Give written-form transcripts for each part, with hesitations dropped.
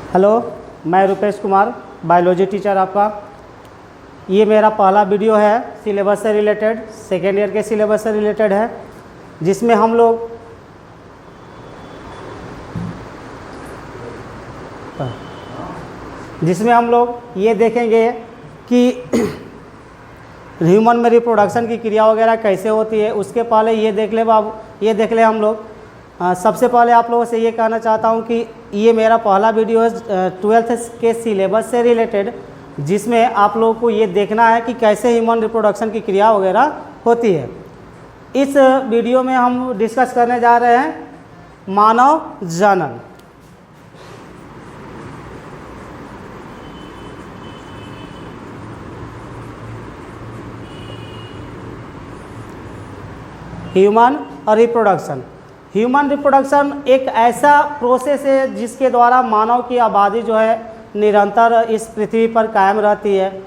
Hello, मैं Rupesh Kumar, biology teacher आपका। ये मेरा पहला वीडियो है सिलेबस से रिलेटेड, सेकेंड ईयर के सिलेबस से रिलेटेड है, जिसमें हम लोग ये देखेंगे कि ह्यूमन में रिप्रोडक्शन की क्रिया वगैरह कैसे होती है। उसके पहले ये देख ले हम लोग। सबसे पहले आप लोगों से ये कहना चाहता हूँ कि ये मेरा पहला वीडियो है 12th के सिलेबस से रिलेटेड, जिसमें आप लोगों को ये देखना है कि कैसे ह्यूमन रिप्रोडक्शन की क्रिया वगैरह होती है। इस वीडियो में हम डिस्कस करने जा रहे हैं मानव जनन। ह्यूमन रिप्रोडक्शन एक ऐसा प्रोसेस है जिसके द्वारा मानव की आबादी जो है निरंतर इस पृथ्वी पर कायम रहती है।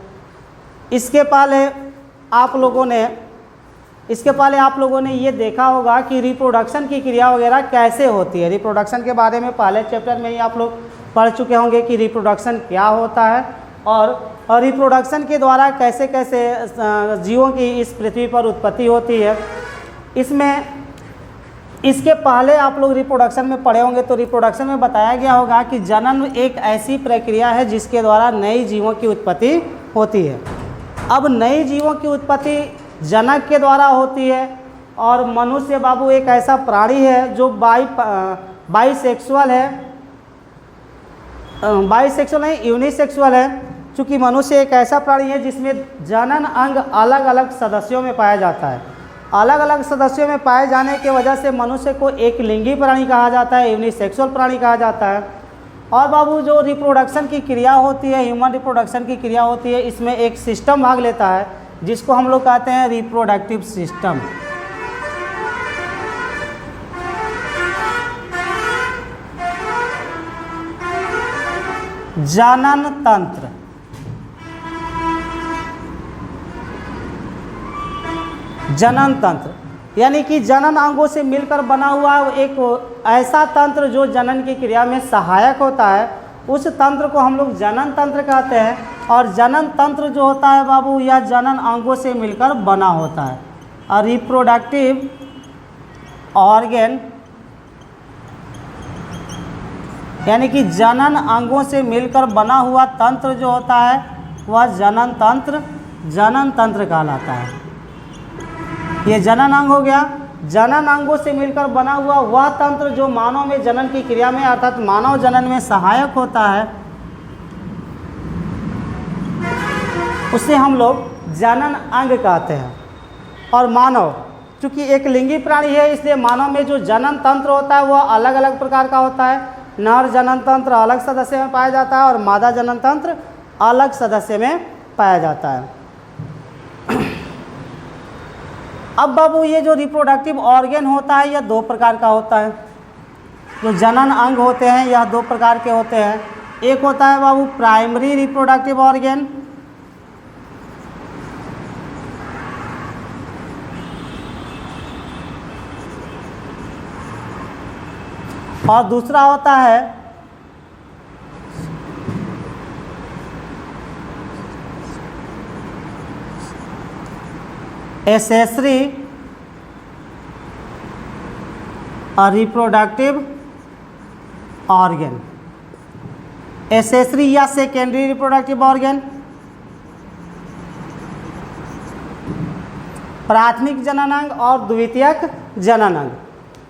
इसके पहले आप लोगों ने ये देखा होगा कि रिप्रोडक्शन की क्रिया वगैरह कैसे होती है। रिप्रोडक्शन के बारे में पहले चैप्टर में ही आप लोग पढ़ चुके होंगे कि रिप्रोडक्शन क्या होता है और रिप्रोडक्शन के द्वारा कैसे कैसे जीवों की इस पृथ्वी पर उत्पत्ति होती है। इसके पहले आप लोग रिप्रोडक्शन में पढ़े होंगे तो रिप्रोडक्शन में बताया गया होगा कि जनन एक ऐसी प्रक्रिया है जिसके द्वारा नई जीवों की उत्पत्ति होती है। अब नई जीवों की उत्पत्ति जनक के द्वारा होती है और मनुष्य बाबू एक ऐसा प्राणी है जो बाइसेक्सुअल नहीं, यूनिसेक्सुअल है। चूँकि मनुष्य एक ऐसा प्राणी है जिसमें जनन अंग अलग अलग सदस्यों में पाया जाता है। अलग अलग सदस्यों में पाए जाने की वजह से मनुष्य को एक लिंगी प्राणी कहा जाता है, यूनिसेक्सुअल प्राणी कहा जाता है। और बाबू जो रिप्रोडक्शन की क्रिया होती है, ह्यूमन रिप्रोडक्शन की क्रिया होती है, इसमें एक सिस्टम भाग लेता है जिसको हम लोग कहते हैं रिप्रोडक्टिव सिस्टम। जनन तंत्र, जनन तंत्र यानी कि जनन अंगों से मिलकर बना हुआ एक ऐसा तंत्र जो जनन की क्रिया में सहायक होता है, उस तंत्र को हम लोग जनन तंत्र कहते हैं। और जनन तंत्र जो होता है बाबू, यह जनन अंगों से मिलकर बना होता है। और रिप्रोडक्टिव ऑर्गन यानी कि जनन अंगों से मिलकर बना हुआ तंत्र जो होता है वह जनन तंत्र कहलाता है। ये जनन अंग हो गया। जनन अंगों से मिलकर बना हुआ वह तंत्र जो मानव में जनन की क्रिया में अर्थात मानव जनन में सहायक होता है, उसे हम लोग जनन अंग कहते हैं। और मानव चूँकि एक लिंगी प्राणी है, इसलिए मानव में जो जनन तंत्र होता है वह अलग अलग प्रकार का होता है। नर जनन तंत्र अलग सदस्य में पाया जाता है और मादा जनन तंत्र अलग सदस्य में पाया जाता है। अब बाबू ये जो रिप्रोडक्टिव ऑर्गन होता है यह दो प्रकार का होता है। जो जनन अंग होते हैं यह दो प्रकार के होते हैं। एक होता है बाबू प्राइमरी रिप्रोडक्टिव ऑर्गन, और दूसरा होता है एसेसरी रिप्रोडक्टिव ऑर्गन। एसेसरी या सेकेंडरी रिप्रोडक्टिव ऑर्गन, प्राथमिक जननांग और द्वितीयक जननांग।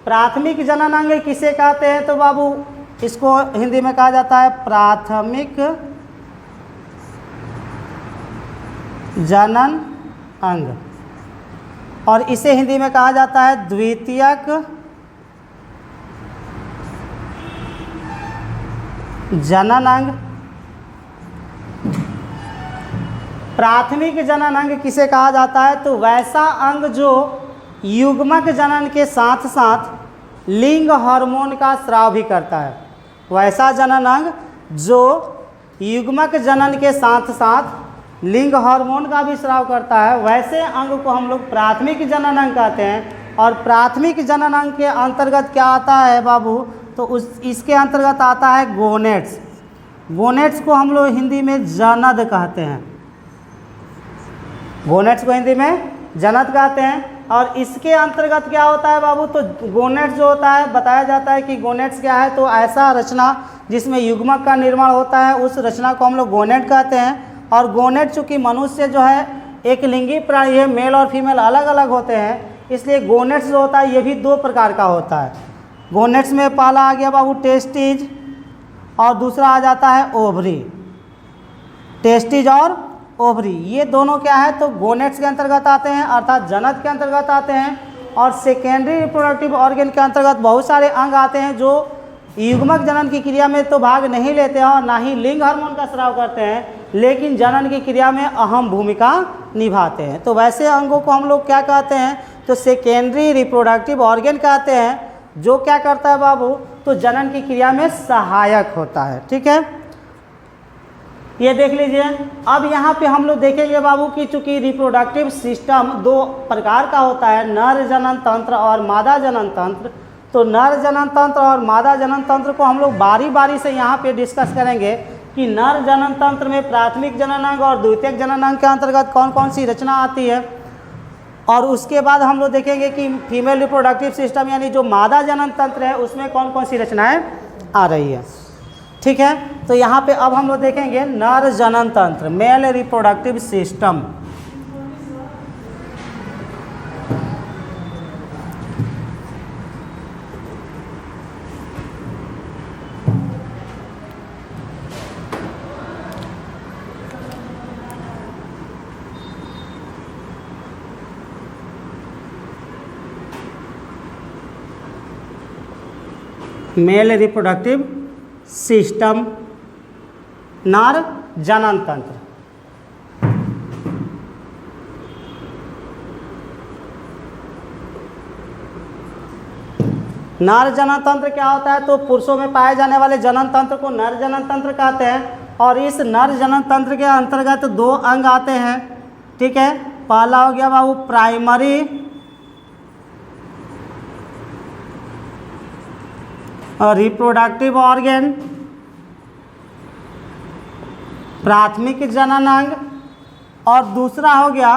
प्राथमिक जननांग किसे कहते हैं तो बाबू इसको हिंदी में कहा जाता है प्राथमिक जनन अंग, और इसे हिंदी में कहा जाता है द्वितीयक जनन अंग। प्राथमिक जनन अंग किसे कहा जाता है तो वैसा अंग जो युग्मक जनन के साथ साथ लिंग हार्मोन का स्राव भी करता है। वैसा जनन अंग जो युग्मक जनन के साथ साथ लिंग हार्मोन का भी स्राव करता है, वैसे अंग को हम लोग प्राथमिक जनन अंग कहते हैं। और प्राथमिक जनन अंग के अंतर्गत क्या आता है बाबू, तो इसके अंतर्गत आता है गोनेट्स। गोनेट्स को हम लोग हिंदी में जनद कहते हैं, गोनेट्स को हिंदी में जनद कहते हैं। और इसके अंतर्गत क्या होता है बाबू, तो गोनेट्स जो होता है बताया जाता है कि गोनेट्स क्या है, तो ऐसा रचना जिसमें युग्मक का निर्माण होता है उस रचना को हम लोग गोनेट कहते हैं। और गोनेट चूँकि मनुष्य जो है एक लिंगी प्राणी है, मेल और फीमेल अलग अलग होते हैं, इसलिए गोनेट्स जो होता है ये भी दो प्रकार का होता है। गोनेट्स में पहला आ गया बाबू टेस्टिज और दूसरा आ जाता है ओवरी। टेस्टिज और ओवरी ये दोनों क्या है, तो गोनेट्स के अंतर्गत आते हैं, अर्थात जनक के अंतर्गत आते हैं। और सेकेंडरी रिप्रोडक्टिव ऑर्गन के अंतर्गत बहुत सारे अंग आते हैं जो युग्मक जनन की क्रिया में तो भाग नहीं लेते हैं और ना ही लिंग हार्मोन का स्राव करते हैं, लेकिन जनन की क्रिया में अहम भूमिका निभाते हैं। तो वैसे अंगों को हम लोग क्या कहते हैं, तो सेकेंडरी रिप्रोडक्टिव ऑर्गन कहते हैं, जो क्या करता है बाबू, तो जनन की क्रिया में सहायक होता है। ठीक है, ये देख लीजिए। अब यहाँ पे हम लोग देखेंगे बाबू कि चूँकि रिप्रोडक्टिव सिस्टम दो प्रकार का होता है, नर जनन तंत्र और मादा जनन तंत्र। तो नर जनन तंत्र और मादा जनन तंत्र को हम लोग बारी बारी से यहाँ पे डिस्कस करेंगे कि नर जनन तंत्र में प्राथमिक जननांग और द्वितीयक जननांग के अंतर्गत कौन कौन सी रचना आती है। और उसके बाद हम लोग देखेंगे कि फीमेल रिप्रोडक्टिव सिस्टम यानी जो मादा जनन तंत्र है उसमें कौन कौन सी रचनाएं आ रही है। ठीक है, तो यहाँ पे अब हम लोग देखेंगे नर जनन तंत्र, male reproductive system. Male reproductive system, नर जनन तंत्र। नर जनन तंत्र क्या होता है, तो पुरुषों में पाए जाने वाले जनन तंत्र को नर जनन तंत्र कहते हैं। और इस नर जनन तंत्र के अंतर्गत दो अंग आते हैं। ठीक है, पहला हो गया बाबू प्राइमरी और रिप्रोडक्टिव ऑर्गन, प्राथमिक जननांग, और दूसरा हो गया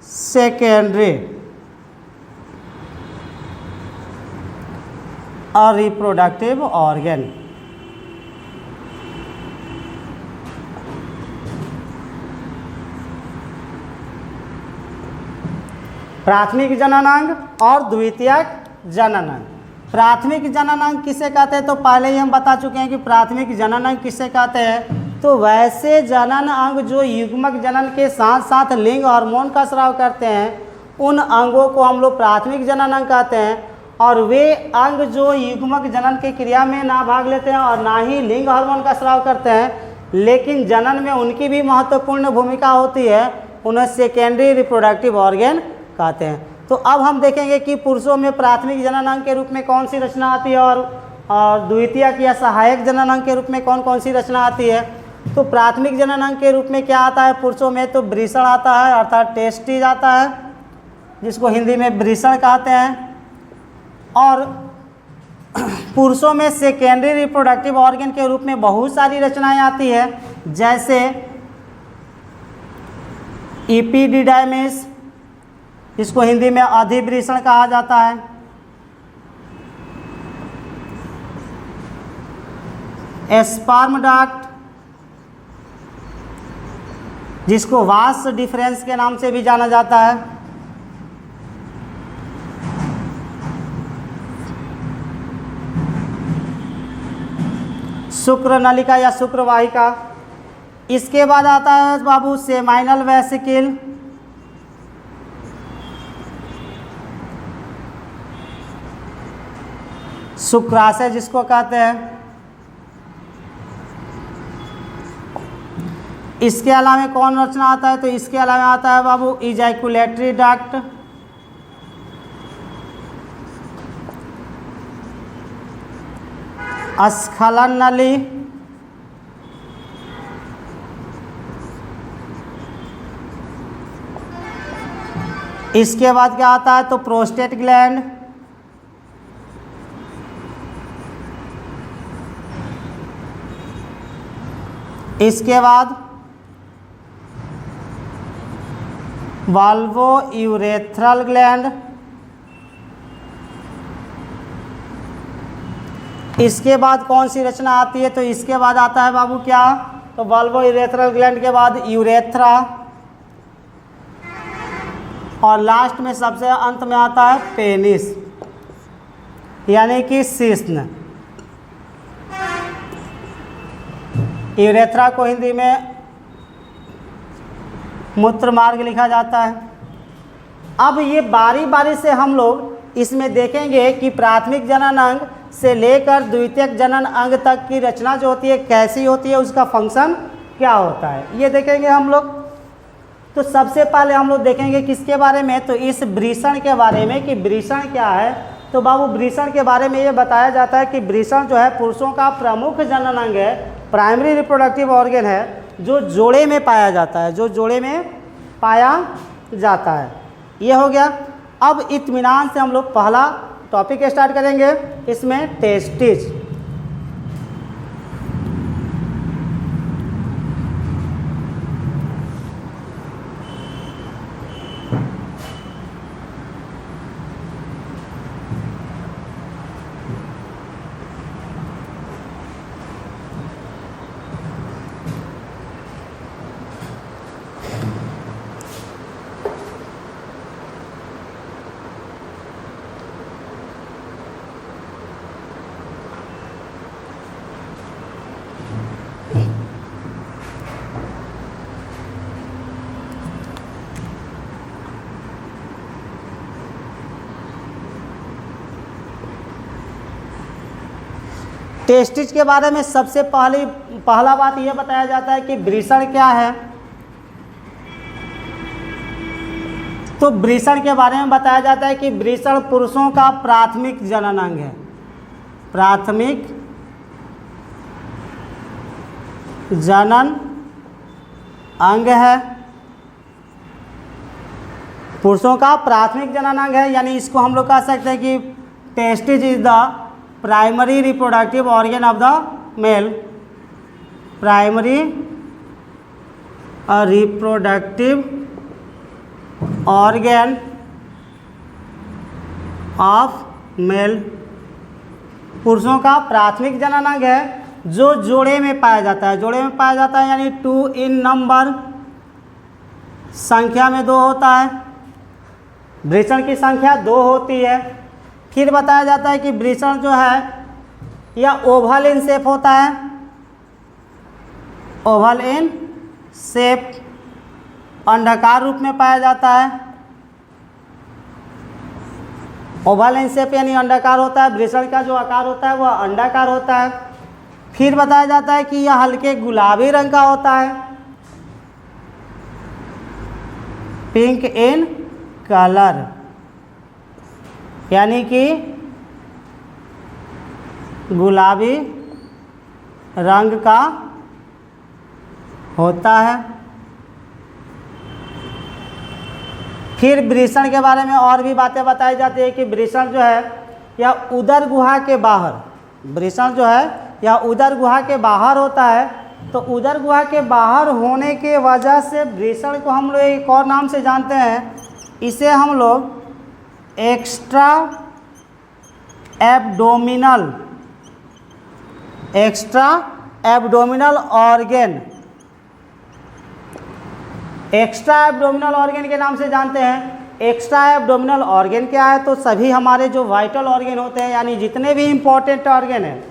सेकेंडरी और रिप्रोडक्टिव ऑर्गन। प्राथमिक जननांग और द्वितीयक जननांग। प्राथमिक जननांग किसे कहते हैं, तो पहले ही हम बता चुके हैं कि प्राथमिक जननांग किसे कहते हैं। तो वैसे जनन अंग जो युग्मक जनन के साथ साथ लिंग हार्मोन का स्राव करते हैं उन अंगों को हम लोग प्राथमिक जनन अंग कहते हैं। और वे अंग जो युग्मक जनन की क्रिया में ना भाग लेते हैं और ना ही लिंग हार्मोन का स्राव करते हैं, लेकिन जनन में उनकी भी महत्वपूर्ण भूमिका होती है, उन्हें सेकेंडरी रिप्रोडक्टिव ऑर्गन कहते हैं। तो अब हम देखेंगे कि पुरुषों में प्राथमिक जननांग के रूप में कौन सी रचना आती है और द्वितीयक या सहायक जननांग के रूप में कौन कौन सी रचना आती है। तो प्राथमिक जननांग के रूप में क्या आता है पुरुषों में, तो वृषण आता है, अर्थात टेस्टिज आता है, जिसको हिंदी में वृषण कहते हैं। और पुरुषों में सेकेंडरी रिप्रोडक्टिव ऑर्गन के रूप में बहुत सारी रचनाएं आती है, जैसे इपिडिडाइमिस, इसको हिंदी में अधिवृषण कहा जाता है, स्पर्म डक्ट, जिसको वास डिफरेंस के नाम से भी जाना जाता है, शुक्र नलिका या शुक्रवाहिका। इसके बाद आता है बाबू सेमाइनल वेसिकल, शुक्राशय जिसको कहते हैं। इसके अलावा कौन रचना आता है, तो इसके अलावा आता है बाबू इजैकुलेटरी डक्ट, स्खलन नली, इसके बाद क्या आता है, तो प्रोस्टेट ग्लैंड, इसके बाद वाल्वो यूरेथ्रल ग्लैंड, इसके बाद कौन सी रचना आती है? तो इसके बाद आता है बाबू क्या? तो वाल्वो यूरेथ्रल ग्लैंड के बाद यूरेथ्रा, और लास्ट में सबसे अंत में आता है पेनिस, यानी कि शिश्न। यूरेथ्रा को हिंदी में मूत्र मार्ग लिखा जाता है। अब ये बारी बारी से हम लोग इसमें देखेंगे कि प्राथमिक जनन अंग से लेकर द्वितीयक जनन अंग तक की रचना जो होती है कैसी होती है, उसका फंक्शन क्या होता है, ये देखेंगे हम लोग। तो सबसे पहले हम लोग देखेंगे किसके बारे में? तो इस वृषण के बारे में, कि वृषण क्या है। तो बाबू वृषण के बारे में ये बताया जाता है कि वृषण जो है पुरुषों का प्रमुख जनन अंग है, प्राइमरी रिप्रोडक्टिव ऑर्गन है, जो जोड़े में पाया जाता है, जो जोड़े में पाया जाता है। ये हो गया। अब इत्मीनान से हम लोग पहला टॉपिक स्टार्ट करेंगे, इसमें टेस्टिस। टेस्टिस के बारे में सबसे पहला बात यह बताया जाता है कि वृषण क्या है। तो वृषण के बारे में बताया जाता है कि वृषण पुरुषों का प्राथमिक जनन अंग है, प्राथमिक जनन अंग है, पुरुषों का प्राथमिक जनन अंग है। यानी इसको हम लोग कह सकते हैं कि testis is the primary reproductive organ of the male, primary reproductive organ of male, पुरुषों का प्राथमिक जनन अंग है जो जोड़े में पाया जाता है। जोड़े में पाया जाता है यानी 2 इन नंबर, संख्या में 2 होता है। वृषण की संख्या 2 होती है। फिर बताया जाता है कि वृषण जो है यह ओवल इन शेप होता है, ओवल इन शेप, अंडाकार रूप में पाया जाता है। ओवल इन शेप यानी अंडाकार होता है। वृषण का जो आकार होता है वह अंडाकार होता है। फिर बताया जाता है कि यह हल्के गुलाबी रंग का होता है, पिंक इन कलर, यानी कि गुलाबी रंग का होता है। फिर वृषण के बारे में और भी बातें बताई जाती है कि वृषण जो है यह उदर गुहा के बाहर, वृषण जो है यह उदर गुहा के बाहर होता है। तो उदर गुहा के बाहर होने के वजह से वृषण को हम लोग एक और नाम से जानते हैं, इसे हम लोग extra abdominal, extra abdominal organ, extra abdominal organ के नाम से जानते हैं। एक्स्ट्रा एब्डोमिनल ऑर्गन क्या है? तो सभी हमारे जो वाइटल ऑर्गन होते हैं, यानी जितने भी इम्पोर्टेंट ऑर्गन हैं,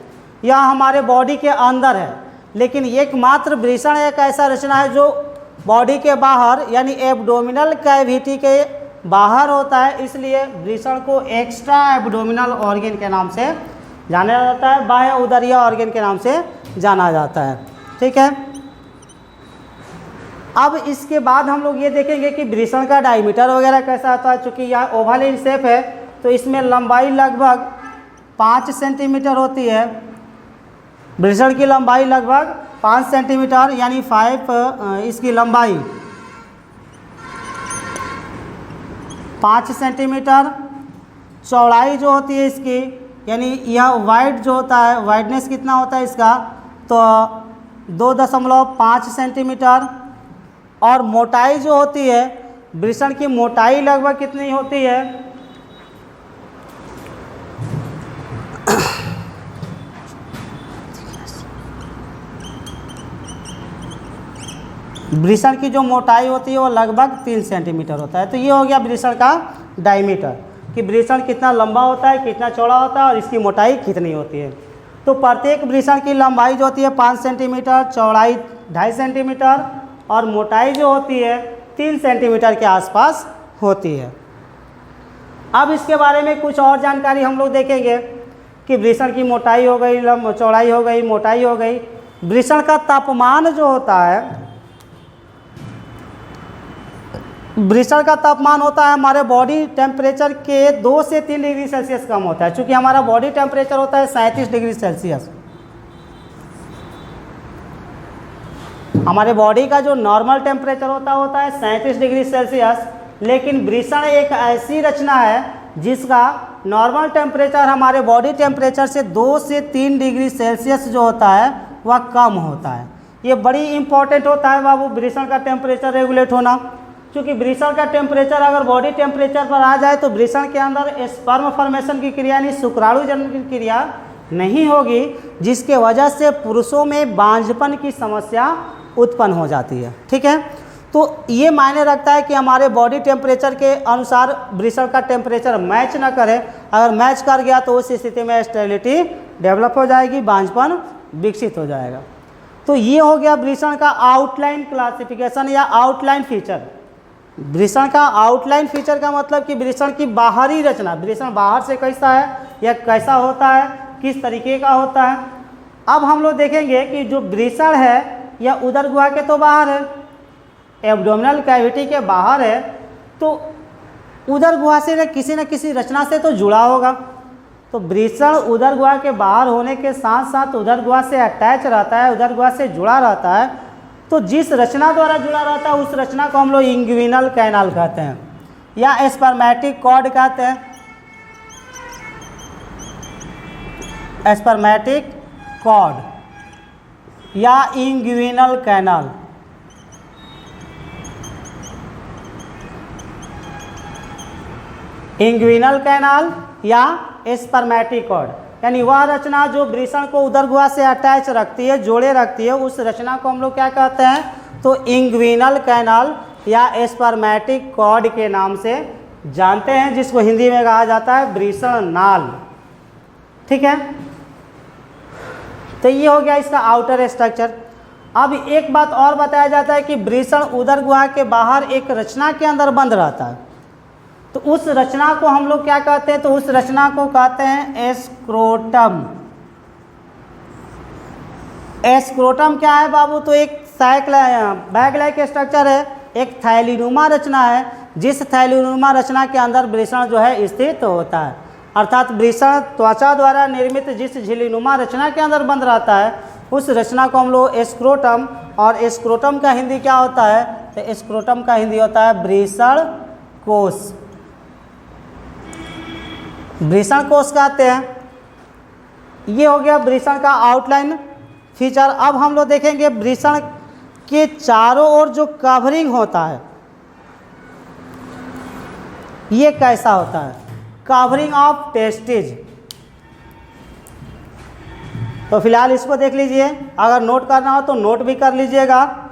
यह हमारे बॉडी के अंदर है। लेकिन एकमात्र वृषण एक ऐसा रचना है जो बॉडी के बाहर यानी एब्डोमिनल कैविटी के बाहर होता है, इसलिए वृषण को एक्स्ट्रा एब्डोमिनल ऑर्गन के नाम से जाना जाता है, बाह्य उदरीय ऑर्गन के नाम से जाना जाता है। ठीक है। अब इसके बाद हम लोग ये देखेंगे कि वृषण का डायमीटर वगैरह कैसा होता है। चूँकि यह ओवल इन शेप है तो इसमें लंबाई लगभग 5 सेंटीमीटर होती है। वृषण की लंबाई लगभग 5 सेंटीमीटर यानी 5 इसकी लंबाई 5 सेंटीमीटर। चौड़ाई जो होती है इसकी, यानी यह वाइड जो होता है, वाइडनेस कितना होता है इसका, तो 2.5 सेंटीमीटर। और मोटाई जो होती है, वृषण की मोटाई लगभग कितनी होती है? वृषण की जो मोटाई होती है वो लगभग 3 सेंटीमीटर होता है। तो ये हो गया वृषण का डायमीटर, कि वृषण कितना लंबा होता है, कितना चौड़ा होता है और इसकी मोटाई कितनी होती है। तो प्रत्येक वृषण की लंबाई जो होती है 5 सेंटीमीटर, चौड़ाई 2.5 सेंटीमीटर और मोटाई जो होती है 3 सेंटीमीटर के आसपास होती है। अब इसके बारे में कुछ और जानकारी हम लोग देखेंगे कि वृषण की मोटाई हो गई, चौड़ाई हो गई, मोटाई हो गई। वृषण का तापमान जो होता है, वृषण का तापमान होता है हमारे बॉडी टेम्परेचर के 2 से 3 डिग्री सेल्सियस कम होता है। चूँकि हमारा बॉडी टेम्परेचर होता है 37 डिग्री सेल्सियस। हमारे बॉडी का जो नॉर्मल टेम्परेचर होता है 37 डिग्री सेल्सियस। लेकिन वृषण एक ऐसी रचना है जिसका नॉर्मल टेम्परेचर हमारे बॉडी टेम्परेचर से 2 से 3 डिग्री सेल्सियस जो होता है वह कम होता है। ये बड़ी इंपॉर्टेंट होता है बाबू, वृषण का टेम्परेचर रेगुलेट होना। क्योंकि वृषण का टेम्परेचर अगर बॉडी टेम्परेचर पर आ जाए तो वृषण के अंदर स्पर्म फॉर्मेशन की क्रिया यानी शुक्राणु जन्म की क्रिया नहीं होगी, जिसके वजह से पुरुषों में बांझपन की समस्या उत्पन्न हो जाती है। ठीक है, तो ये मायने रखता है कि हमारे बॉडी टेम्परेचर के अनुसार वृषण का टेम्परेचर मैच ना करे। अगर मैच कर गया तो उस स्थिति में स्टेरिलिटी डेवलप हो जाएगी, बांझपन विकसित हो जाएगा। तो ये हो गया वृषण का आउटलाइन क्लासिफिकेशन या आउटलाइन फीचर। वृषण का आउटलाइन फीचर का मतलब कि वृषण की बाहरी रचना, वृषण बाहर से कैसा है या कैसा होता है, किस तरीके का होता है। अब हम लोग देखेंगे कि जो वृषण है यह उदर गुहा के तो बाहर है, एब्डोमिनल कैविटी के बाहर है, तो उदर गुहा से न किसी रचना से तो जुड़ा होगा। तो वृषण उदर गुहा के बाहर होने के साथ साथ उदर गुहा से अटैच रहता है, उदर गुहा से जुड़ा रहता है। तो जिस रचना द्वारा जुड़ा रहता है उस रचना को हम लोग इंग्विनल कैनाल कहते हैं या स्पर्मेटिक कॉर्ड कहते हैं। स्पर्मेटिक कॉर्ड या इंग्विनल कैनाल। इंग्विनल कैनाल या स्पर्मेटिक कॉर्ड यानी वह रचना जो वृषण को उदर गुहा से अटैच रखती है, जोड़े रखती है, उस रचना को हम लोग क्या कहते हैं? तो इंग्विनल कैनाल या स्पर्मेटिक कॉर्ड के नाम से जानते हैं, जिसको हिंदी में कहा जाता है वृषण नाल। ठीक है, तो ये हो गया इसका आउटर स्ट्रक्चर। अब एक बात और बताया जाता है कि वृषण उदर गुहा के बाहर एक रचना के अंदर बंद रहता है। तो उस रचना को हम लोग क्या कहते हैं? तो उस रचना को कहते हैं स्क्रोटम। स्क्रोटम क्या है बाबू? तो एक बैग लाइक स्ट्रक्चर है, एक थैलीनुमा रचना है, जिस थैलीनुमा रचना के अंदर वृषण जो है स्थित होता है। अर्थात वृषण त्वचा द्वारा निर्मित जिस झिल्लीनुमा रचना के अंदर बंद रहता है उस रचना को हम लोग स्क्रोटम, और स्क्रोटम का हिंदी क्या होता है? तो स्क्रोटम का हिंदी होता है वृषण कोश। वृषण कोश कहते हैं। ये हो गया वृषण का आउटलाइन फीचर। अब हम लोग देखेंगे वृषण के चारों ओर जो कवरिंग होता है ये कैसा होता है? Covering of testes. तो फिलहाल इसको देख लीजिए, अगर नोट करना हो तो नोट भी कर लीजिएगा।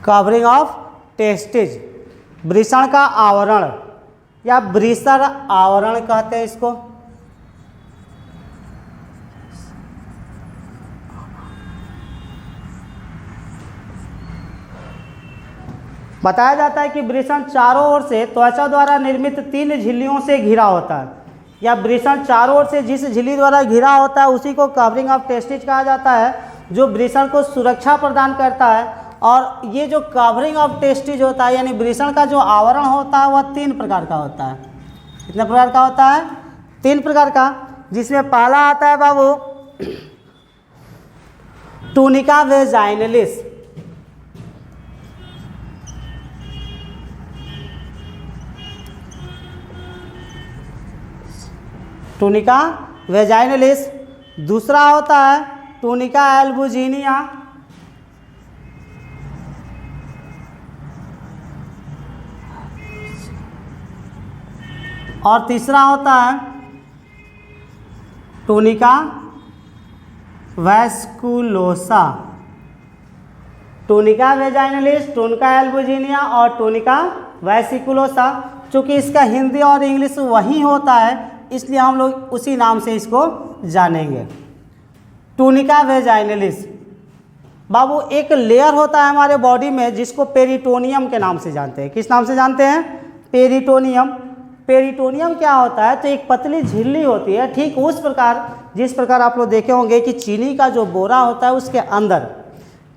कवरिंग ऑफ टेस्टिज, वृषण का आवरण या वृषण आवरण कहते हैं इसको। बताया जाता है कि वृषण चारों ओर से त्वचा द्वारा निर्मित 3 झिल्लियों से घिरा होता है। या वृषण चारों ओर से जिस झिल्ली द्वारा घिरा होता है उसी को कवरिंग ऑफ टेस्टिज कहा जाता है, जो वृषण को सुरक्षा प्रदान करता है। और ये जो कवरिंग ऑफ टेस्टिज होता है यानी वृषण का जो आवरण होता है वह 3 प्रकार का होता है। कितने प्रकार का होता है? 3 प्रकार का, जिसमें पहला आता है बाबू टूनिका वेजाइनलिस। Tunica vaginalis. दूसरा होता है टूनिका एल्बुजिनिया। और तीसरा होता है tunica vasculosa. Tunica vaginalis, tunica albuginea और टूनिका वैस्कुलोसा। चूँकि इसका हिंदी और इंग्लिश वही होता है इसलिए हम लोग उसी नाम से इसको जानेंगे। टूनिका वेजाइनलिस बाबू एक लेयर होता है हमारे बॉडी में जिसको पेरिटोनियम के नाम से जानते हैं। किस नाम से जानते हैं? पेरिटोनियम। पेरिटोनियम क्या होता है? तो एक पतली झिल्ली होती है, ठीक उस प्रकार जिस प्रकार आप लोग देखे होंगे कि चीनी का जो बोरा होता है उसके अंदर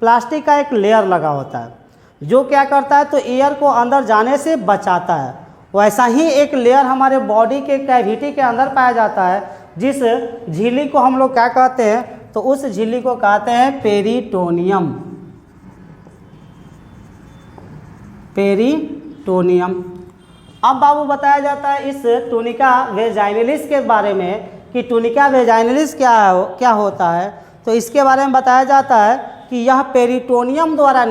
प्लास्टिक का एक लेयर लगा होता है जो क्या करता है तो एयर को अंदर जाने से बचाता है। वैसा ही एक लेयर हमारे बॉडी के कैविटी के अंदर पाया जाता है, जिस झिल्ली को हम लोग क्या कहते हैं तो उस झिल्ली को कहते हैं पेरिटोनियम। पेरिटोनियम। अब बाबू बताया जाता है इस टूनिका वेजाइनलिस के बारे में कि टूनिका वेजाइनलिस क्या होता है। तो इसके बारे में बताया जाता है कि यह पेरिटोनियम द्वारा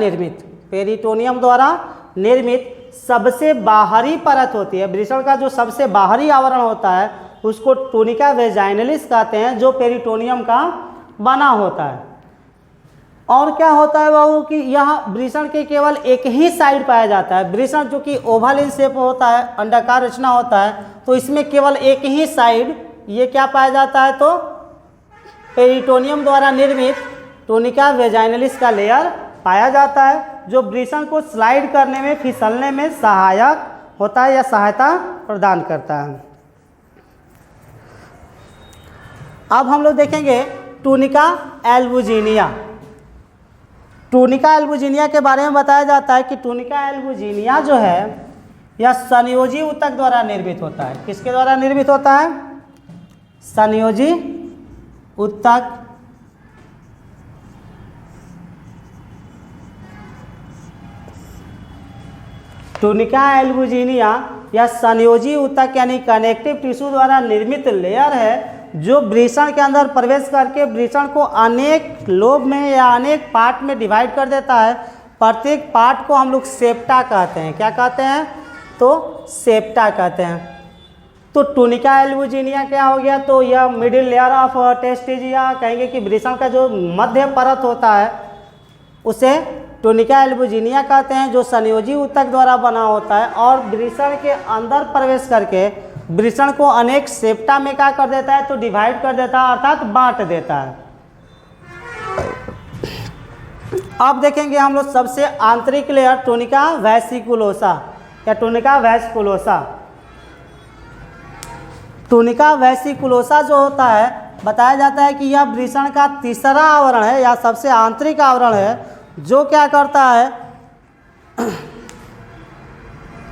निर्मित सबसे बाहरी परत होती है। वृषण का जो सबसे बाहरी आवरण होता है उसको टूनिका वेजाइनलिस कहते हैं, जो पेरिटोनियम का बना होता है। और क्या होता है बाबू कि यह वृषण के केवल एक ही साइड पाया जाता है। वृषण जो कि ओवल इन शेप होता है, अंडाकार रचना होता है, तो इसमें केवल एक ही साइड ये क्या पाया जाता है तो पेरिटोनियम द्वारा निर्मित टूनिका वेजाइनलिस का लेयर पाया जाता है, जो वृषण को स्लाइड करने में, फिसलने में सहायक होता है या सहायता प्रदान करता है। अब हम लोग देखेंगे टूनिका एल्बुजिनिया। टूनिका एल्बुजिनिया के बारे में बताया जाता है कि टूनिका एल्बुजिनिया जो है यह संयोजी ऊतक द्वारा निर्मित होता है। किसके द्वारा निर्मित होता है? संयोजी ऊतक। टूनिका एल्बुजिनिया या संयोजी ऊतक यानी कनेक्टिव टिश्यू द्वारा निर्मित लेयर है जो वृषण के अंदर प्रवेश करके वृषण को अनेक लोब में या अनेक पार्ट में डिवाइड कर देता है। प्रत्येक पार्ट को हम लोग सेप्टा कहते हैं। क्या कहते हैं? तो सेप्टा कहते हैं। तो टूनिका एल्बुजिनिया क्या हो गया तो यह मिडिल लेयर ऑफ टेस्टिज या कहेंगे कि वृषण का जो मध्य परत होता है उसे टूनिका एल्बुजिनिया कहते हैं, जो संयोजी ऊतक द्वारा बना होता है और वृषण के अंदर प्रवेश करके वृषण को अनेक सेप्टा में क्या कर देता है तो डिवाइड कर देता है, अर्थात बांट देता है। अब देखेंगे हम लोग सबसे आंतरिक लेयर टूनिका वेसिकुलोसा या टूनिका वेस्कुलोसा। टूनिका वेसिकुलोसा जो होता है बताया जाता है कि यह वृषण का तीसरा आवरण है या सबसे आंतरिक आवरण है, जो क्या करता है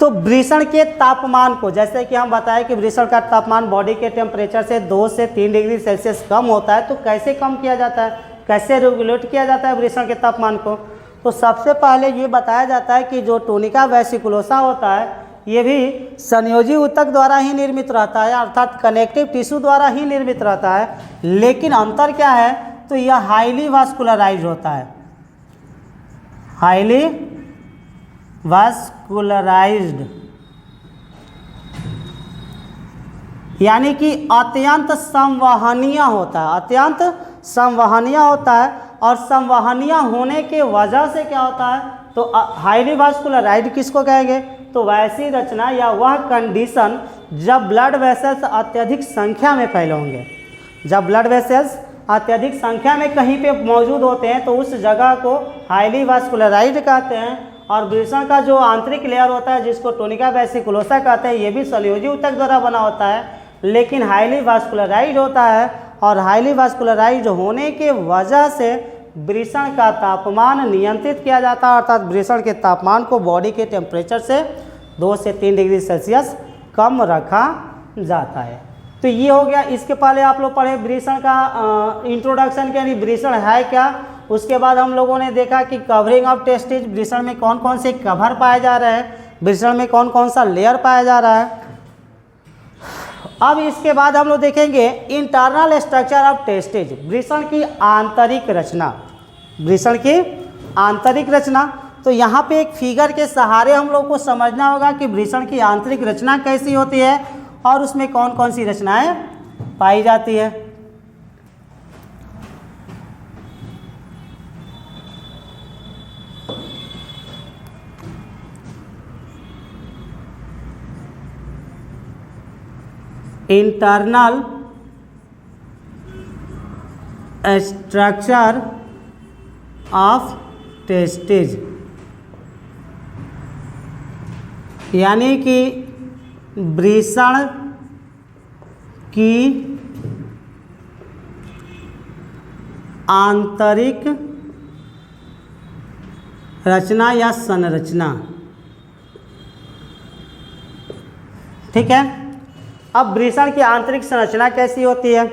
तो वृषण के तापमान को, जैसे कि हम बताएं कि वृषण का तापमान बॉडी के टेम्परेचर से 2 से 3 डिग्री सेल्सियस कम होता है, तो कैसे कम किया जाता है, कैसे रेगुलेट किया जाता है वृषण के तापमान को। तो सबसे पहले ये बताया जाता है कि जो टूनिका वेसिकुलोसा होता है ये भी संयोजी ऊतक द्वारा ही निर्मित रहता है, अर्थात कनेक्टिव टिश्यू द्वारा ही निर्मित रहता है। लेकिन अंतर क्या है तो यह हाईली वास्कुलराइज्ड होता है। हाईली वास्कुलराइज्ड यानी कि अत्यंत संवहनीय होता है, अत्यंत संवहनीय होता है। और संवहनीय होने के वजह से क्या होता है तो हाईली वास्कुलराइज्ड किसको कहेंगे तो वैसी रचना या वह कंडीशन जब ब्लड वेसल्स अत्यधिक संख्या में फैले होंगे। जब ब्लड वेसल्स अत्यधिक संख्या में कहीं पे मौजूद होते हैं तो उस जगह को हाईली वास्कुलराइज्ड कहते हैं। और वृषण का जो आंतरिक लेयर होता है जिसको टूनिका वेसिकुलोसा कहते हैं, ये भी संयोजी ऊतक द्वारा बना होता है, लेकिन हाईली वास्कुलराइज होता है, और हाईली वास्कुलराइज होने के वजह से वृषण का तापमान नियंत्रित किया जाता है, अर्थात वृषण के तापमान को बॉडी के टेम्परेचर से 2 से 3 डिग्री सेल्सियस कम रखा जाता है। तो ये हो गया। इसके पहले आप लोग पढ़े वृषण का इंट्रोडक्शन के, यानी वृषण है क्या। उसके बाद हम लोगों ने देखा कि कवरिंग ऑफ टेस्टिज, वृषण में कौन कौन से कवर पाए जा रहे हैं, वृषण में कौन कौन सा लेयर पाया जा रहा है। अब इसके बाद हम लोग देखेंगे इंटरनल स्ट्रक्चर ऑफ टेस्टिज, वृषण की आंतरिक रचना, वृषण की आंतरिक रचना। तो यहाँ पे एक फिगर के सहारे हम लोग को समझना होगा कि वृषण की आंतरिक रचना कैसी होती है और उसमें कौन कौन सी रचनाएं पाई जाती है। इंटरनल स्ट्रक्चर ऑफ टेस्टिज, यानी कि वृषण की आंतरिक रचना या संरचना। ठीक है। अब वृषण की आंतरिक संरचना कैसी होती है,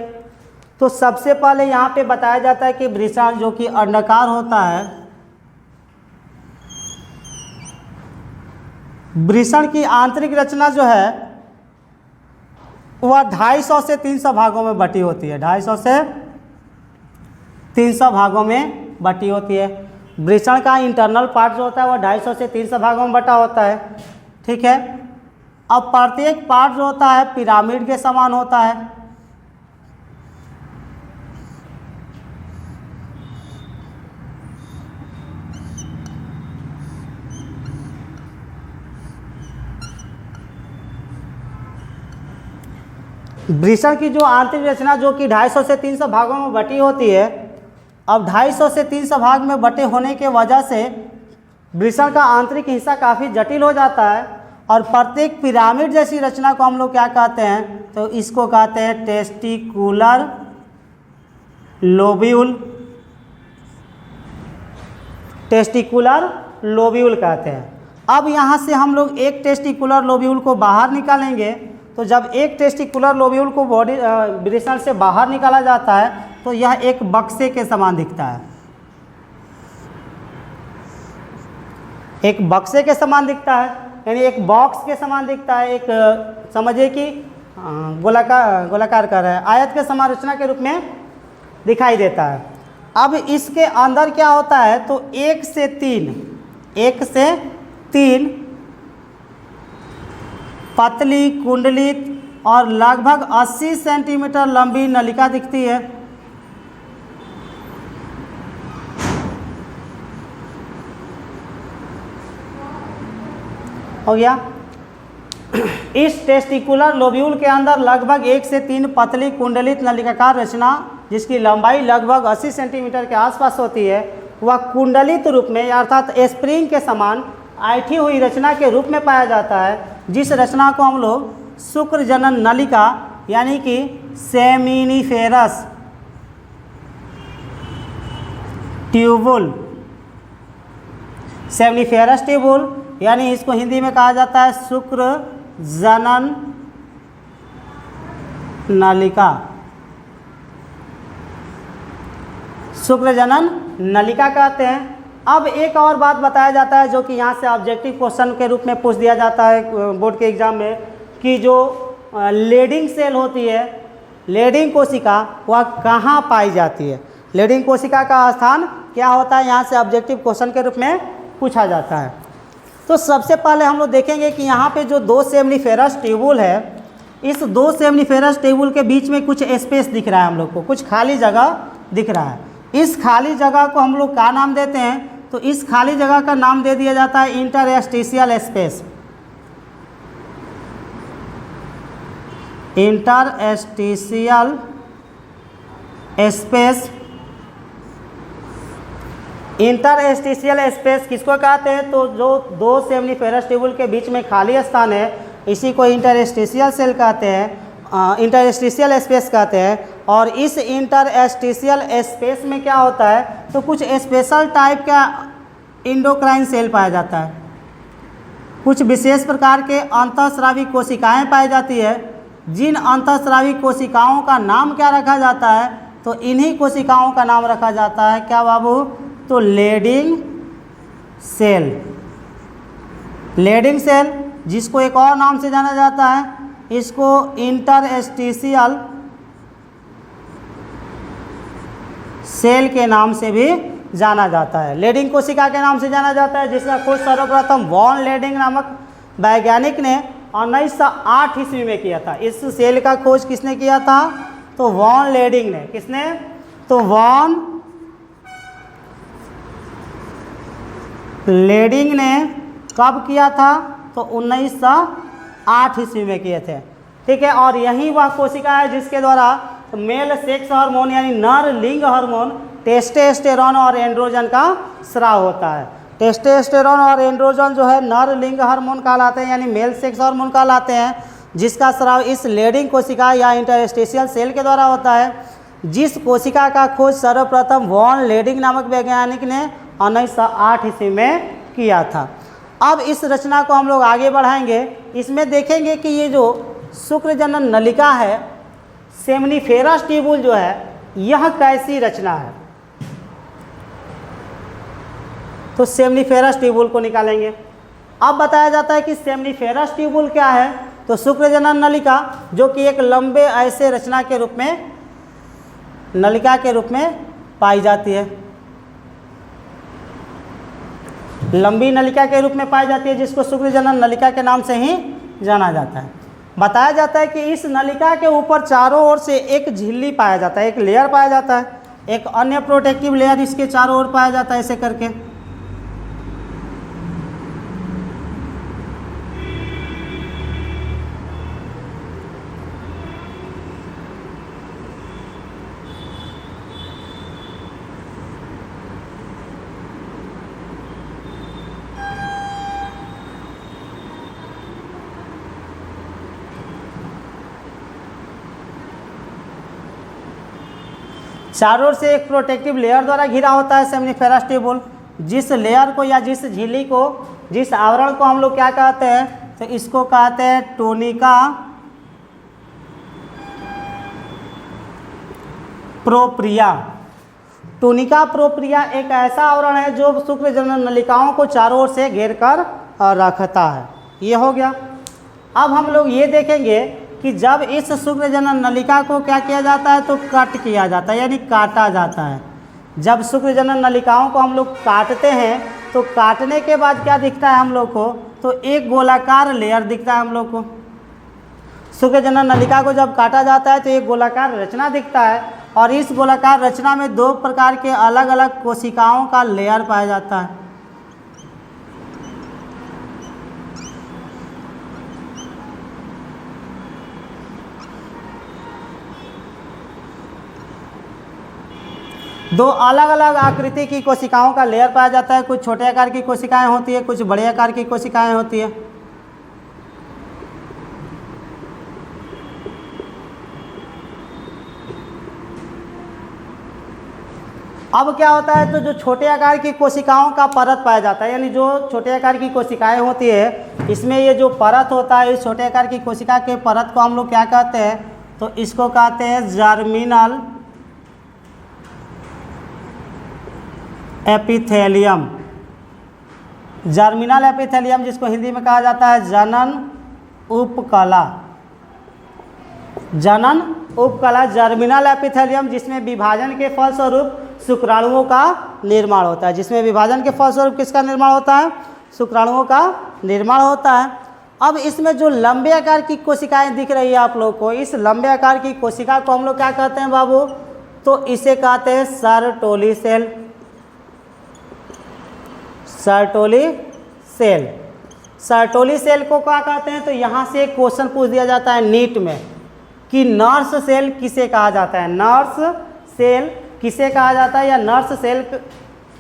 तो सबसे पहले यहाँ पे बताया जाता है कि वृषण जो कि अंडाकार होता है, वृषण की आंतरिक रचना जो है वह 250 से 300 भागों में बटी होती है, 250 से 300 भागों में बटी होती है। वृषण का इंटरनल पार्ट जो होता है वह 250 से 300 भागों में बटा होता है। ठीक है। अब प्रत्येक पार्ट जो होता है पिरामिड के समान होता है। वृषण की जो आंतरिक रचना जो कि 250 से 300 भागों में बटी होती है, अब 250 से 300 भाग में बटे होने के वजह से वृषण का आंतरिक हिस्सा काफ़ी जटिल हो जाता है, और प्रत्येक पिरामिड जैसी रचना को हम लोग क्या कहते हैं, तो इसको कहते हैं टेस्टिकुलर लोब्यूल, टेस्टिकुलर लोब्यूल कहते हैं। अब यहाँ से हम लोग एक टेस्टिकुलर लोब्यूल को बाहर निकालेंगे, तो जब एक टेस्टिकुलर लोब्यूल को बॉडी वृषण से बाहर निकाला जाता है तो यह एक बक्से के समान दिखता है, एक बक्से के समान दिखता है, यानी एक बॉक्स के समान दिखता है। एक समझिए कि गोलाकार कर रहा है, आयत के समान रचना के रूप में दिखाई देता है। अब इसके अंदर क्या होता है, तो 1 से 3 पतली कुंडलित और लगभग 80 सेंटीमीटर लंबी नलिका दिखती है। हो गया। इस टेस्टिकुलर लोब्यूल के अंदर लगभग 1 से 3 पतली कुंडलित नलिकाकार रचना जिसकी लंबाई लगभग 80 सेंटीमीटर के आसपास होती है, वह कुंडलित रूप में अर्थात स्प्रिंग के समान ऐठी हुई रचना के रूप में पाया जाता है, जिस रचना को हम लोग शुक्र जनन नलिका यानी कि सेमिनिफेरस ट्यूबुल, सेमिनिफेरस ट्यूबुल यानी इसको हिंदी में कहा जाता है शुक्र जनन नलिका, शुक्र जनन नलिका कहते हैं। अब एक और बात बताया जाता है जो कि यहाँ से ऑब्जेक्टिव क्वेश्चन के रूप में पूछ दिया जाता है बोर्ड के एग्जाम में, कि जो लेडिंग सेल होती है, लेडिंग कोशिका, वह कहाँ पाई जाती है, लेडिंग कोशिका का स्थान क्या होता है, यहाँ से ऑब्जेक्टिव क्वेश्चन के रूप में पूछा जाता है। तो सबसे पहले हम लोग देखेंगे कि यहाँ पे जो 2 सेमिनिफेरस ट्यूबुल है, इस 2 सेमिनिफेरस ट्यूबुल के बीच में कुछ स्पेस दिख रहा है हम लोग को, कुछ खाली जगह दिख रहा है। इस खाली जगह को हम लोग क्या नाम देते हैं, तो इस खाली जगह का नाम दे दिया जाता है interstitial space, interstitial space. Interstitial space किसको कहते हैं, तो जो 2 सेमिनिफेरस ट्यूबुल के बीच में खाली स्थान है इसी को इंटरस्टिशियल सेल कहते हैं। इंटरस्टिशियल स्पेस कहते हैं। और इस इंटरस्टिशियल स्पेस में क्या होता है, तो कुछ स्पेशल टाइप का एंडोक्राइन सेल पाया जाता है, कुछ विशेष प्रकार के अंतःस्रावी कोशिकाएं पाई जाती है। जिन अंतःस्रावी कोशिकाओं का नाम क्या रखा जाता है, तो इन्हीं कोशिकाओं का नाम रखा जाता है क्या बाबू, तो लेडिंग सेल। लेडिंग सेल, जिसको एक और नाम से जाना जाता है, इसको इंटरस्टिशियल सेल के नाम से भी जाना जाता है। लेडिंग कोशिका के नाम से जाना जाता है, जिसका खोज सर्वप्रथम वॉन लेडिंग नामक वैज्ञानिक ने 1908 ईस्वी में किया था। इस सेल का खोज किसने किया था, तो वॉन लेडिंग ने। किसने, तो वॉन लेडिंग ने कब किया था, तो 1908 ईस्वी में किए थे। ठीक है, और यही वह कोशिका है जिसके द्वारा मेल सेक्स हार्मोन यानी नर लिंग हार्मोन टेस्टोस्टेरोन और एंड्रोजन का स्राव होता है। टेस्टोस्टेरोन और एंड्रोजन जो है नर लिंग हार्मोन कहलाते हैं, यानी मेल सेक्स हार्मोन कहलाते हैं, जिसका स्राव इस लेडिंग कोशिका या इंटरस्टिशियल सेल के द्वारा होता है। जिस कोशिका का खोज सर्वप्रथम वॉन लेडिंग नामक वैज्ञानिक ने 1908 ईस्वी में किया था। अब इस रचना को हम लोग आगे बढ़ाएंगे। इसमें देखेंगे कि ये जो शुक्रजनन नलिका है, सेमनीफेरस ट्यूबुल जो है, यह कैसी रचना है। तो सेमनीफेरस ट्यूबुल को निकालेंगे। अब बताया जाता है कि सेमनीफेरस ट्यूबुल क्या है, तो शुक्रजनन नलिका जो कि एक लंबे ऐसे रचना के रूप में, नलिका के रूप में पाई जाती है, लंबी नलिका के रूप में पाई जाती है, जिसको शुक्रजनन नलिका के नाम से ही जाना जाता है। बताया जाता है कि इस नलिका के ऊपर चारों ओर से एक झिल्ली पाया जाता है, एक लेयर पाया जाता है, एक अन्य प्रोटेक्टिव लेयर इसके चारों ओर पाया जाता है, ऐसे करके। चारों ओर से एक प्रोटेक्टिव लेयर द्वारा घिरा होता है सेमनीफेरस ट्यूबुल। जिस लेयर को या जिस झिल्ली को, जिस आवरण को हम लोग क्या कहते हैं, तो इसको कहते हैं टोनिका प्रोप्रिया। टोनिका प्रोप्रिया एक ऐसा आवरण है जो शुक्रजनन नलिकाओं को चारों ओर से घेर कर रखता है। ये हो गया। अब हम लोग ये देखेंगे कि जब इस शुक्रजनन नलिका को क्या किया जाता है, तो कट किया जाता है, यानी काटा जाता है। जब शुक्रजनन नलिकाओं को हम लोग काटते हैं, तो काटने के बाद क्या दिखता है हम लोग को, तो एक गोलाकार लेयर दिखता है हम लोग को। शुक्रजनन नलिका को जब काटा जाता है तो एक गोलाकार रचना दिखता है, और इस गोलाकार रचना में दो प्रकार के अलग अलग कोशिकाओं का लेयर पाया जाता है। दो अलग अलग आकृति की कोशिकाओं का लेयर पाया जाता है। कुछ छोटे आकार की कोशिकाएं होती है, कुछ बड़े आकार की कोशिकाएं होती है। अब क्या होता है, तो जो छोटे आकार की कोशिकाओं का परत पाया जाता है, यानी जो छोटे आकार की कोशिकाएं होती है, इसमें ये जो परत होता है, इस छोटे आकार की कोशिका के परत को हम लोग क्या कहते हैं, तो इसको कहते हैं जर्मिनल एपिथेलियम। जर्मिनल एपिथेलियम, जिसको हिंदी में कहा जाता है जनन उपकला। जनन उपकला, जर्मिनल एपिथेलियम, जिसमें विभाजन के फलस्वरूप शुक्राणुओं का निर्माण होता है। जिसमें विभाजन के फलस्वरूप किसका निर्माण होता है, शुक्राणुओं का निर्माण होता है। अब इसमें जो लंबे आकार की कोशिकाएं दिख रही है आप लोग को, इस लंबे आकार की कोशिका को हम लोग क्या कहते हैं बाबू, तो इसे कहते हैं Sertoli cell. Sertoli cell, Sertoli cell को क्या कहते हैं, तो यहाँ से एक क्वेश्चन पूछ दिया जाता है नीट में कि नर्स सेल किसे कहा जाता है। नर्स सेल किसे कहा जाता है, या नर्स सेल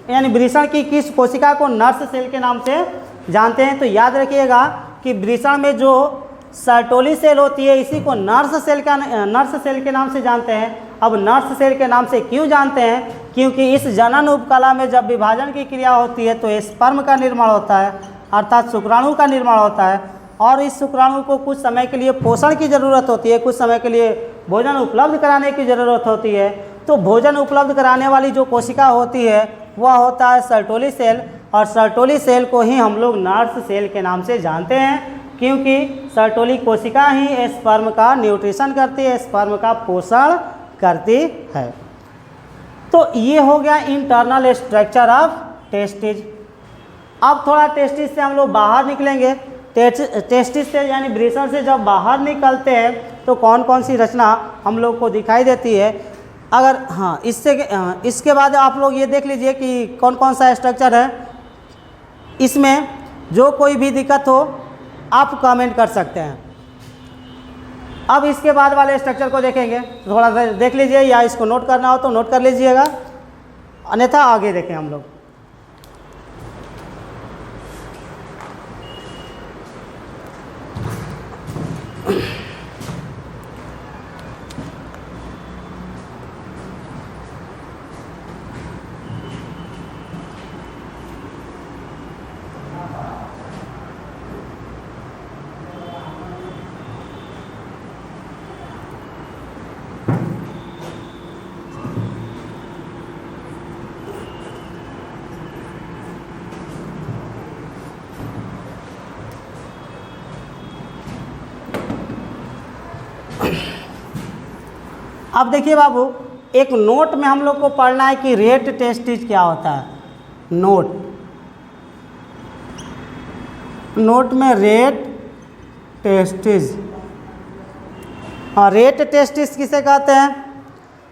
यानी वृषण की किस कोशिका को नर्स सेल के नाम से जानते हैं। तो याद रखिएगा कि वृषण में जो सर्टोली सेल होती है, इसी को नर्स सेल के नाम से जानते हैं। अब नर्स सेल के नाम से क्यों जानते हैं? क्योंकि इस जनन उपकला में जब विभाजन की क्रिया होती है तो स्पर्म का निर्माण होता है, अर्थात शुक्राणु का निर्माण होता है, और इस शुक्राणु को कुछ समय के लिए पोषण की ज़रूरत होती है, कुछ समय के लिए भोजन उपलब्ध कराने की ज़रूरत होती है। तो भोजन उपलब्ध कराने वाली जो कोशिका होती है वह होता है सर्टोली सेल, और सर्टोली सेल को ही हम लोग नर्स सेल के नाम से जानते हैं, क्योंकि सर्टोली कोशिका ही स्पर्म का न्यूट्रिशन करती है, स्पर्म का पोषण करती है। तो ये हो गया इंटरनल स्ट्रक्चर ऑफ टेस्टिस। अब थोड़ा टेस्टिस से हम लोग बाहर निकलेंगे। टेस्टिस से यानी वृषण से जब बाहर निकलते हैं तो कौन कौन सी रचना हम लोग को दिखाई देती है। अगर इसके बाद आप लोग ये देख लीजिए कि कौन कौन सा स्ट्रक्चर है। इसमें जो कोई भी दिक्कत हो आप कमेंट कर सकते हैं। अब इसके बाद वाले स्ट्रक्चर को देखेंगे, थोड़ा सा देख लीजिए, या इसको नोट करना हो तो नोट कर लीजिएगा, अन्यथा आगे देखें हम लोग। अब देखिए बाबू, एक नोट में हम लोग को पढ़ना है कि रेट टेस्टिस क्या होता है। नोट में रेट टेस्टिस, और रेट टेस्टिस किसे कहते हैं?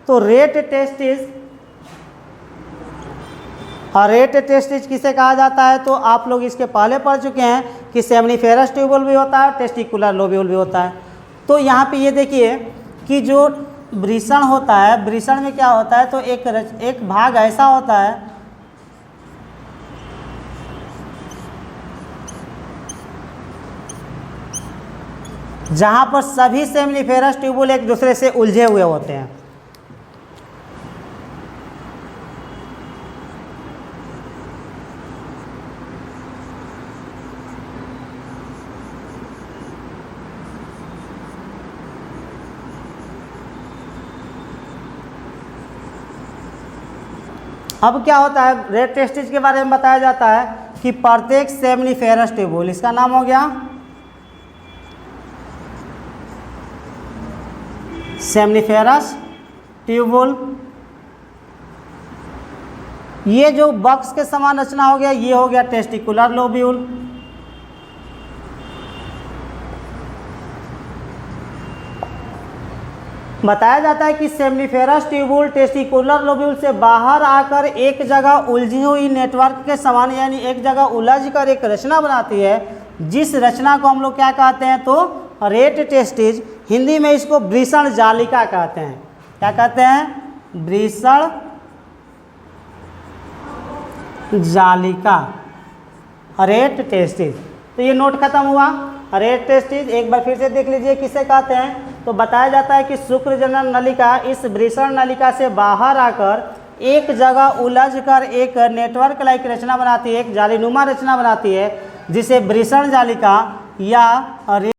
तो रेट टेस्टिस किसे कहा जाता है? तो आप लोग इसके पहले पढ़ चुके हैं कि सेमनीफेरस ट्यूबुल भी होता है, टेस्टिकुलर लोब्यूल भी होता है। तो यहाँ पे ये देखिए कि जो वृषण होता है, वृषण में क्या होता है? तो एक भाग ऐसा होता है जहाँ पर सभी सेमनीफेरस ट्यूबुल एक दूसरे से उलझे हुए होते हैं। अब क्या होता है, रेट टेस्टिस के बारे में बताया जाता है कि प्रत्येक सेमनीफेरस ट्यूबुल, इसका नाम हो गया सेमनीफेरस ट्यूबुल। ये जो बॉक्स के समान रचना हो गया, ये हो गया टेस्टिकुलर लोब्यूल। बताया जाता है कि सेमनीफेरस ट्यूबुल टेस्टिकुलर लोब्यूल से बाहर आकर एक जगह उलझी हुई नेटवर्क के समान, यानी एक जगह उलझ कर एक रचना बनाती है, जिस रचना को हम लोग क्या कहते हैं? तो रेट टेस्टिस। हिंदी में इसको वृषण जालिका कहते हैं। क्या कहते हैं? वृषण जालिका, रेट टेस्टिस। तो ये नोट खत्म हुआ। रेट टेस्टिस एक बार फिर से देख लीजिए किसे कहते हैं। तो बताया जाता है कि शुक्रजनन नलिका इस वृषण नलिका से बाहर आकर एक जगह उलझ कर एक नेटवर्क लाइक रचना बनाती है, एक जालीनुमा रचना बनाती है, जिसे वृषण जालिका या